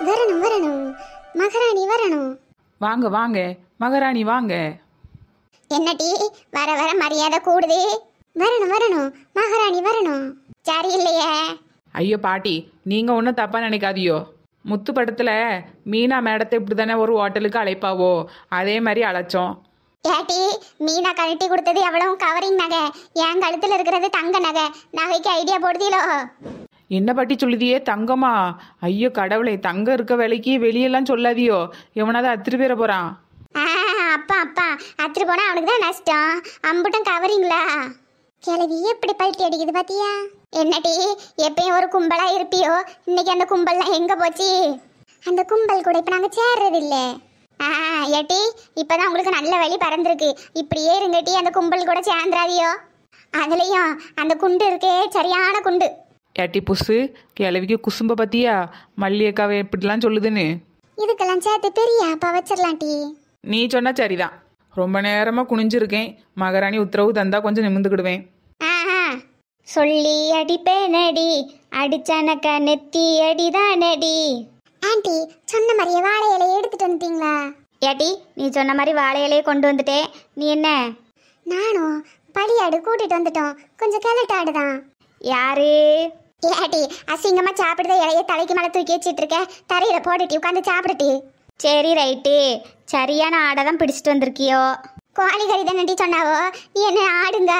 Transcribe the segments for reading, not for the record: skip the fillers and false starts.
வரணும் வரணும், மகாராணி வரணும். வாங்க வாங்க மகாராணி வாங்க. என்னடி வர வர மரியாதை கூடுது. வரணும் வரணும், மகாராணி வரணும். சரி இல்லையே. ஐயோ பாட்டி, நீங்க ஒன்றும் தப்பா நினைக்காதியோ. முத்து படத்துல மீனா மேடத்தை இப்படி தானே ஒரு ஹோட்டலுக்கு அழைப்பாவோ, அதே மாதிரி அழைச்சோம். ஏட்டி, மீனா கழட்டி கொடுத்தது எவ்வளவு கவரிங் நகை, என் கழுத்துல இருக்கிறது தங்க நகை. நகைக்கு ஐடியா போடுதீலோ? என்ன பாட்டி சொல்லுதியே, தங்கமா? ஐயோ கடவுளே, தங்கம் இருக்க வேலைக்கு வெளியெல்லாம் சொல்லாதியோ, எவனாவது அத்திரி பேர போறான். அப்பா அப்பா, அத்திரி போனா அவனுக்கு தான் நஷ்டம். அம்புட்டம் கவரிங்களா? கிளவி எப்படி பல்ட்டி அடிக்குது பாத்தியா? என்னடி எப்பயும் ஒரு கும்பலா இருப்பியோ, இன்னைக்கு அந்த கும்பல்லாம் எங்க போச்சு? அந்த கும்பல் கூட இப்ப நாங்க சேர்றது இல்ல. ஏட்டி, இப்பதான் உங்களுக்கு நல்ல வழி பறந்துருக்கு. இப்படியே இருங்கட்டி, அந்த கும்பல் கூட சேர்ந்துராதியோ. அதுலயும் அந்த குண்டு இருக்கே, சரியான குண்டு. ஏட்டி புசு, கிழவிக்கு குசும்ப பத்தியா? மல்லியக்காவை எப்படிலாம் சொல்லுதுன்னு. இதுக்கெல்லாம் சேர்த்து பெரிய அப்பா வச்சிடலாம் டி. நீ சொன்னா சரிதான். ரொம்ப நேரமா குனிஞ்சிருக்கேன், மகாராணி உத்தரவு தந்தா கொஞ்சம் நிமிந்துக்கிடுவேன். சொல்லி அடிப்பேனடி, அடிச்சனக்க நெத்தி அடிதானடி. ஆண்டி சொன்ன மாதிரியே வாழை இலையை எடுத்துட்டு வந்துட்டீங்களா? ஏட்டி, நீ சொன்ன மாதிரி வாழை இலையை கொண்டு வந்துட்டே. நீ என்ன? நானும் பழியாடு கூட்டிட்டு வந்துட்டோம். கொஞ்சம் கிளட்டாடுதான். யாரு? ஏட்டி, அசிங்கமா சாப்பிடுத இலைய தலைக்கு மேல தூக்கி வச்சிட்டு இருக்க, தரையில போட்டுட்டு உட்காந்து சாப்பிடுட்டி. சரி ரைட்டு, சரியான ஆடை தான் பிடிச்சிட்டு வந்திருக்கியோ. கோழி கறி தானே சொன்னாவோ, நீ என்ன ஆடுங்க?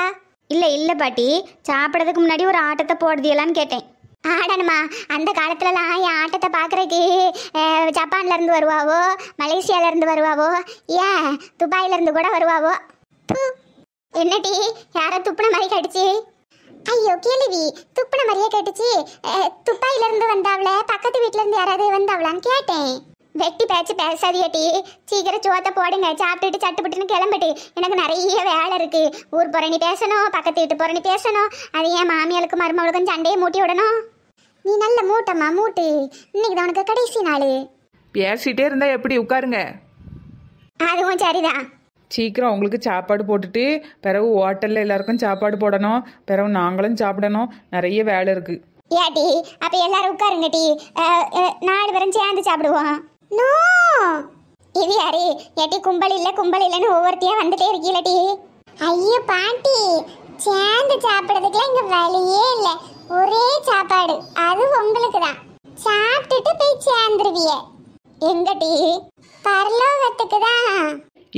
இல்லை இல்லை பாட்டி, சாப்பிட்றதுக்கு முன்னாடி ஒரு ஆட்டத்தை போடுதியலான்னு கேட்டேன். ஆடணுமா? அந்த காலத்துலலாம் என் ஆட்டத்தை பார்க்குறதுக்கு ஜப்பான்லேருந்து வருவாவோ, மலேசியாவிலேருந்து வருவாவோ, ஏன் துபாயிலேருந்து கூட வருவாவோ. என்னடி யாரோ துப்புன மாதிரி கடிச்சு? ஐயோ கேள்வி, துப்புன மாதிரியே கேட்டுச்சு. துபாயிலேருந்து வந்தாவள, பக்கத்து வீட்டிலேருந்து யாராவது வந்தாவளான்னு கேட்டேன். வெட்டி பேச்சு பேசாதியட்டி, சீக்கிரம் சோத்தை போடுங்க. சாப்பிட்டுட்டு சட்டுப்பட்டுன்னு கிளம்பிட்டு, எனக்கு நிறைய வேலை இருக்கு. ஊர் புறணி பேசணும், பக்கத்து வீட்டு புறணி பேசணும். அது என் மாமியாளுக்கும் மருமகளுக்கும் சண்டையை மூட்டி விடணும். நீ நல்ல மூட்டம்மா மூட்டு, இன்னைக்கு தான் உனக்கு கடைசி நாள். பேசிட்டே இருந்தா எப்படி? உட்காருங்க. அதுவும் சரிதான். சீக்கிரம் உங்களுக்கு சாப்பாடு போட்டுட்டு பிறகு ஹோட்டல்ல எல்லாருக்கும் சாப்பாடு போடணும், பிறகு நாங்களும் சாப்பிடணும். நிறைய வேலை இருக்கு. ஏட்டி, அப்ப எல்லாரும் உட்காருங்க டி, 4 பேரும் சேர்ந்து சாப்பிடுவோம். நோ, இது யாரு? ஏட்டி, கும்பல் இல்ல கும்பல் இல்லன்னு ஒவ்வொருத்தையா வந்துட்டே இருக்கீலடி. ஐயோ பாட்டி, சேர்ந்து சாப்பிடுறதுக்குலாம் இங்க வழியே இல்ல. ஒரே சாப்பாடு, அது உங்களுக்கு தான். சாப்பிட்டுட்டு போய் சேர்ந்துருவிய. எங்கடி? பரலோகத்துக்கு தான்.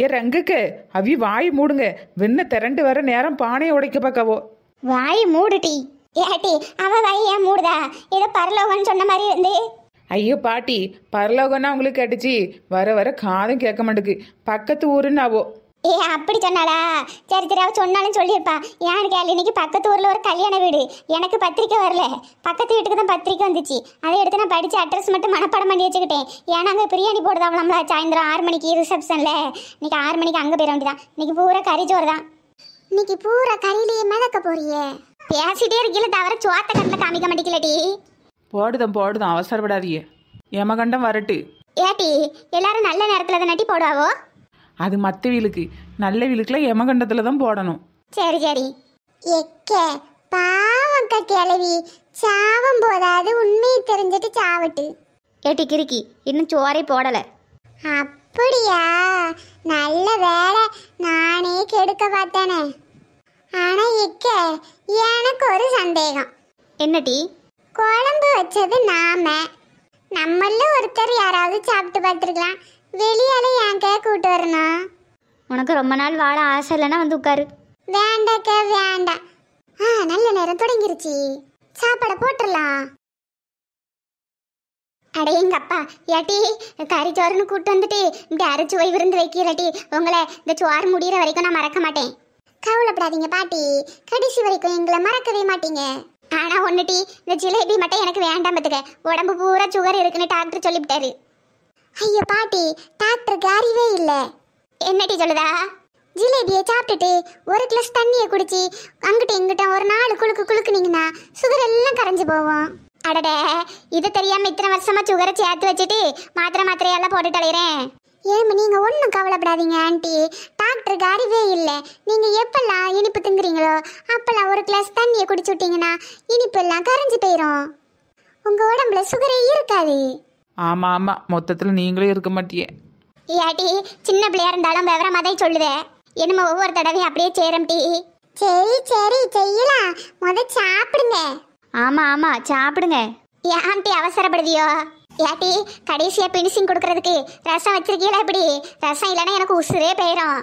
ஏ ரங்குக்கு, அவி வாய் மூடுங்க. வெண்ண திரண்டு வர நேரம் பானையை உடைக்க பார்க்கவோ. வாய் மூடுட்டி. ஏட்டி, அவ வாய் ஏன் மூடுதா? ஏதோ பரலோகம்னு சொன்ன மாதிரி இருந்து. ஐயோ பாட்டி, பரலோகம்னா உங்களுக்கு கேட்டுச்சு, வர வர காதும் கேட்க மாட்டேக்கு. பக்கத்து ஊருன்னு ஆவோ. அப்படி சொன்னாளா? சரி சரி, அவ சொன்னாலும் சொல்லியிருப்பா. ஏன்னு கேள்வி, இன்னைக்கு பக்கத்து ஊர்ல ஒரு கல்யாண வீடு. எனக்கு பத்திரிக்கை வரல, பக்கத்து வீட்டுக்கு தான் பத்திரிக்கை வந்துச்சு. அதை எடுத்து நான் படிச்சு அட்ரஸ் மட்டும் மனப்பாடம் பண்ணி வச்சுக்கிட்டேன். ஏன்னா அங்கே பிரியாணி போடுதாவலாம்ல, சாயந்தரம் 6 மணிக்கு ரிசப்ஷன்ல. இன்னைக்கு 6 மணிக்கு அங்கே போயிட வேண்டியதான். இன்னைக்கு பூரா கறிச்சோறு தான். இன்னைக்கு பூரா கறியிலேயே மிதக்க போறியே. பேசிட்டே இருக்கீல, தவிர சோத்த கண்ணில் காமிக்க மாட்டேங்கலடி. போடுதான் அவசரப்படாதீங்க. எமகண்டம் வரட்டு. ஏட்டி, எல்லாரும் நல்ல நேரத்துல தான் நட்டி போடுவாவோ. அது மற்ற வீலுக்கு, நல்ல வீலுக்குல எமகண்டத்துல தான் போடணும். சரி சரி. எக்க பாவம் கிளவி, சாவம் போதாது உண்மையை தெரிஞ்சிட்டு சாவட்டு. ஏட்டி கிறுக்கி, இன்னும் சோறை போடல. அப்படியா? நல்ல வேலை, நானே கெடுக்க பார்த்தேனே. ஆனா எக்க, எனக்கு ஒரு சந்தேகம். என்னடி? குழம்பு வச்சது நாம, நம்மள ஒருத்தர் யாராவது சாப்பிட்டு பார்த்துருக்கலாம். வெளியால ஏன் கூட்டு வரணும்? உனக்கு ரொம்ப நாள் வாழ ஆசை இல்லைன்னா வந்து உட்காரு. வேண்டாக்க வேண்டாம். நல்ல நேரம் தொடங்கிருச்சு, சாப்பாடை போட்டுடலாம். அடே எங்க அப்பா, ஏட்டி கறிச்சோறுன்னு கூட்டு வந்துட்டு இப்படி அரைச்சு போய் விருந்து வைக்கலட்டி, உங்களை இந்த சோறு முடிகிற வரைக்கும் நான் மறக்க மாட்டேன். கவலைப்படாதீங்க பாட்டி, கடைசி வரைக்கும் எங்களை மறக்கவே மாட்டீங்க. ஆனா ஒன்னுட்டி, இந்த ஜிலேபி மட்டும் எனக்கு வேண்டாம் பத்துக்க. உடம்பு பூரா சுகர் இருக்குன்னு டாக்டர் சொல்லிவிட்டாரு. ஐயோ பாட்டி, டாக்டருக்கு அறிவே இல்லை. என்னடி சொல்லுதா? ஜிலேபியை சாப்பிட்டுட்டு ஒரு கிளாஸ் தண்ணியை குடிச்சு அங்கிட்ட இங்கிட்ட ஒரு 4 குளுக்கு குளுக்குனீங்கன்னா சுகர் எல்லாம் கரைஞ்சு போவோம். அடடே, இது தெரியாம இத்தனை வருஷமா சுகரை சேர்த்து வச்சுட்டு மாத்திரையெல்லாம் போட்டுட்டு அலையிறேன். ஏமா நீங்க ஒன்றும் கவலைப்படாதீங்க ஆண்டி, டாக்டருக்கு அறிவே இல்லை. நீங்க எப்பெல்லாம் இனிப்பு திங்குறீங்களோ அப்பெல்லாம் ஒரு கிளாஸ் தண்ணியை குடிச்சு விட்டீங்கன்னா இனிப்பு எல்லாம் கரைஞ்சு போயிடும். உங்க உடம்புல சுகரே இருக்காது. ஆமா ஆமா, மொத்தத்துல நீங்களே இருக்க மாட்டியே. ஏட்டி சின்ன பிள்ளையா இருந்தாலும் விவரமா தான் சொல்லுதே. என்னமோ ஒவ்வொரு தடவையும் அப்படியே சேரம் டீ. சரி சரி செய்யலாம், சாப்பிடுங்க. ஆமா ஆமா சாப்பிடுங்க. ஏன்டி அவசரப்படுதியோ? ஏட்டி கடைசியா பினிஷிங் கொடுக்கறதுக்கு ரசம் வச்சிருக்கீங்களா? எப்படி ரசம் இல்லைன்னா எனக்கு உசுரே போயிடும்.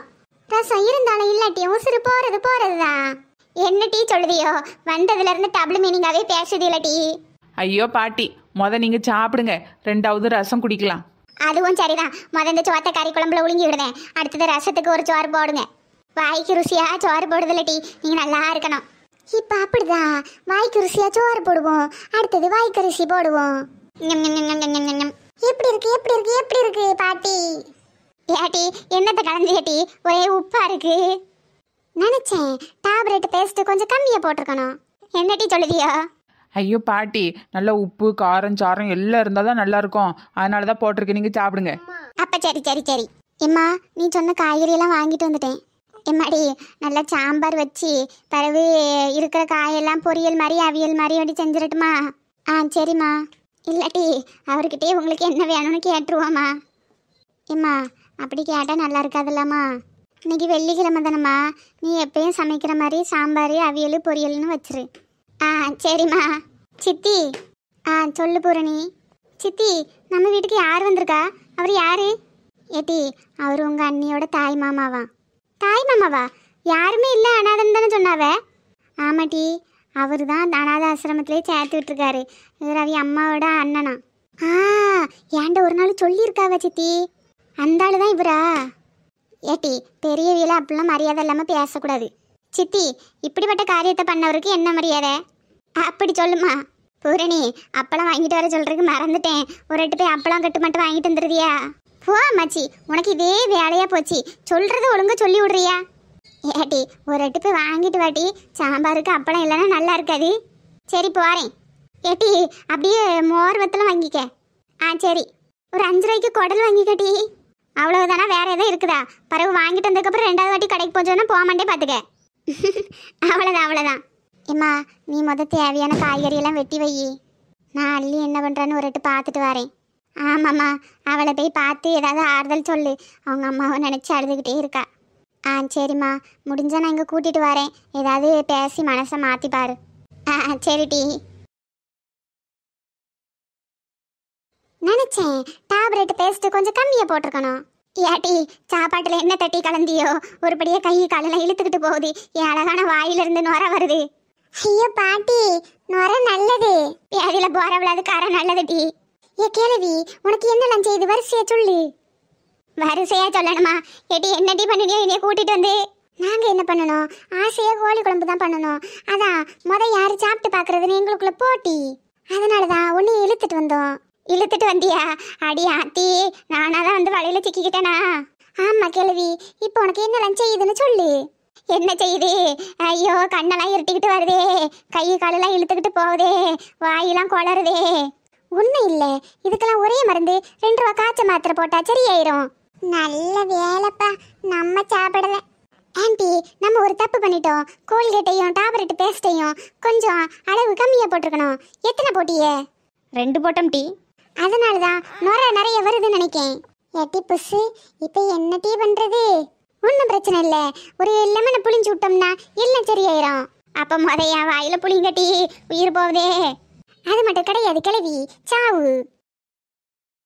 ரசம் இருந்தாலும் இல்லாட்டி உசுறு போறதுதான். என்ன டீ சொல்லுதியோ? வந்ததுல இருந்து டபுள் மீனிங்காவே பேசுது இல்ல டீ. ஐயோ பாட்டி, நீங்க சாப்பிடுங்க, ரெண்டாவது ரசம் குடிக்கலாம். அதுவும் சரிதான். இந்த சோத்த கறி குழம்புல ஒழுங்கி விடுதேன். அடுத்தது ரசத்துக்கு ஒரு சோறு போடுங்க. வாய்க்கு ருசியா சோறு போடுதில்ல டீ, நீங்க நல்லா இருக்கணும். இப்ப அப்படிதான், வாய்க்கு ருசியா சோறு போடுவோம், அடுத்தது வாய்க்கு ருசி போடுவோம். எப்படி இருக்கு பாட்டி? ஏட்டி என்னத்தை கலந்து ஏட்டி, ஒரே உப்பா இருக்கு. நினைச்சேன் டேப்லெட் பேஸ்ட் கொஞ்சம் கம்மியா போட்டிருக்கணும். என்ன டீ சொல்லுதியா? ஐயோ பாட்டி, நல்ல உப்பு காரம் சாரம் எல்லாம் இருந்தால் தான் நல்லா இருக்கும், அதனால தான் போட்டிருக்கு. நீங்கள் சாப்பிடுங்க. அப்போ சரி. எம்மா நீ சொன்ன காய்கறி எல்லாம் வாங்கிட்டு வந்துட்டேன். எம்மாடி நல்லா சாம்பார் வச்சு பிறகு இருக்கிற காயெல்லாம் பொரியல் மாதிரி அவியல் மாதிரி அப்படி செஞ்சிடட்டுமா? சரிம்மா. இல்லாட்டி அவர்கிட்டே உங்களுக்கு என்ன வேணும்னு கேட்டுருவோம்மா. எம்மா அப்படி கேட்டால் நல்லா இருக்காதுல்லம்மா. இன்னைக்கு வெள்ளிக்கிழமை தானம்மா, நீ எப்பயும் சமைக்கிற மாதிரி சாம்பார் அவியல் பொரியல்னு வச்சிரு. சரிம்மா. சித்தி சொல்லு பூரணி. சித்தி நம்ம வீட்டுக்கு யார் வந்திருக்கா? அவர் யாரு? ஏட்டி அவர் உங்கள் அண்ணியோட தாய் மாமாவா? தாய் மாமாவா? யாருமே இல்லை அனாதன் தானே சொன்னாவ? ஆமாட்டி, அவர் தான் அந்த அனாத ஆசிரமத்திலே சேர்த்து விட்டுருக்காரு. இவர் அவி அம்மாவோட அண்ணனா? ஏன்ட ஒரு நாள் சொல்லியிருக்காவ சித்தி. அந்த ஆளு தான் இவரா? ஏட்டி பெரியவில அப்படிலாம் மரியாதை இல்லாமல் பேசக்கூடாது. சித்தி இப்படிப்பட்ட காரியத்தை பண்ணவருக்கு என்ன மரியாதை? அப்படி சொல்லுமா. பூரணி அப்பளம் வாங்கிட்டு வர சொல்றதுக்கு மறந்துட்டேன். ஒரு 8 போய் அப்பளம் கட்டு மட்டும் வாங்கிட்டு வந்துடுறியா? போ மச்சி, உனக்கு இதே வேலையா போச்சு. சொல்றது ஒழுங்கா சொல்லி விடுறியா? ஏட்டி ஒரு 8 போய் வாங்கிட்டு வாட்டி, சாம்பாருக்கு அப்பளம் இல்லைன்னா நல்லா இருக்காது. சரி போறேன். ஏட்டி அப்படியே மோர் வத்தலும் வாங்கிக்க. சரி. ஒரு 5 ரூபாய்க்கு குடல் வாங்கிக்கட்டி. அவ்வளவுதானா? வேற எதாவது இருக்குதா? பிறகு வாங்கிட்டு வந்ததுக்கப்புறம் 2வது வாட்டி கடைக்கு போச்சோன்னா போக மாட்டே பார்த்துக்க. அவ்வளோதான். எம்மா நீ தேவையான காய்கறி எல்லாம் வெட்டி வை. நான் அள்ளி என்ன பண்ணுறான்னு ஒரு 8 பார்த்துட்டு வரேன். ஆமாம்மா, அவளை போய் பார்த்து ஏதாவது ஆறுதல் சொல்லு. அவங்க அம்மாவை நினச்சி அழுதுகிட்டே இருக்கா. சரிம்மா, முடிஞ்சா நான் இங்கே கூட்டிகிட்டு வரேன். ஏதாவது பேசி மனசை மாற்றி பாரு. சரி டீ. நினச்சேன் டேப்லெட் பேஸ்ட்டு கொஞ்சம் கம்மியாக போட்டிருக்கணும். ஏட்டி சாப்பாட்டில் என்ன தட்டி கலந்தியோ? ஒருபடியே கை காலெல்லாம் இழுத்துக்கிட்டு போகுது. என் அழகான வாயிலிருந்து நுர வருது. ஐயோ பாட்டி, நுர நல்லது. பேதியில போறவளாது காரம் நல்லது டீ. கேள்வி உனக்கு என்னெல்லாம் செய்து வரிசையா சொல்லு. வரிசையா சொல்லணுமா? ஏட்டி என்ன டீ பண்ணினியோ என்னைய கூட்டிட்டு வந்து? நாங்க என்ன பண்ணணும்? ஆசையா கோழி குழம்பு தான் பண்ணணும். அதான் யாரு சாப்பிட்டு பாக்குறதுன்னு எங்களுக்குள்ள போட்டி. அதனாலதான் உன்னை இழுத்துட்டு வந்தோம். இழுத்துட்டு வந்தியா? அடி ஆத்தி, நானாதான் வந்து வலையில சிக்கிக்கிட்டேனா? ஆமா கேள்வி, இப்போ உனக்கு என்னெல்லாம் செய்யுதுன்னு சொல்லு. என்ன செய்யுது? ஐயோ கண்ணெல்லாம் இருட்டிக்கிட்டு வருதே, கை காலெல்லாம் இழுத்துக்கிட்டு போகுதே, வாயெல்லாம் குளருதே. ஒன்றும் இல்லை, இதுக்கெல்லாம் ஒரே மருந்து 2 ரூபா காய்ச்ச மாத்திரை போட்டா சரியாயிரும். நல்ல வேலைப்பா, நம்ம சாப்பிடல. ஆண்டி நம்ம ஒரு தப்பு பண்ணிட்டோம். கோல்கேட்டையும் டேப்லெட் பேஸ்ட்டையும் கொஞ்சம் அளவு கம்மியாக போட்டிருக்கணும். எத்தனை போட்டியே? 2 போட்டோம் டீ. அதனாலதான் நுர நிறைய வருதுன்னு நினைக்கேன். ஏட்டி புஷு, இப்போ என்ன டீ பண்றது? ஒன்றும் பிரச்சனை இல்லை, ஒரு லெமனை புளிஞ்சு விட்டோம்னா எல்லாம் சரியாயிரும். அப்போ என் வாயில புளிங்க டீ, உயிர் போகுதே. அது மட்டும் கிடையாது கிளவி, சாவு.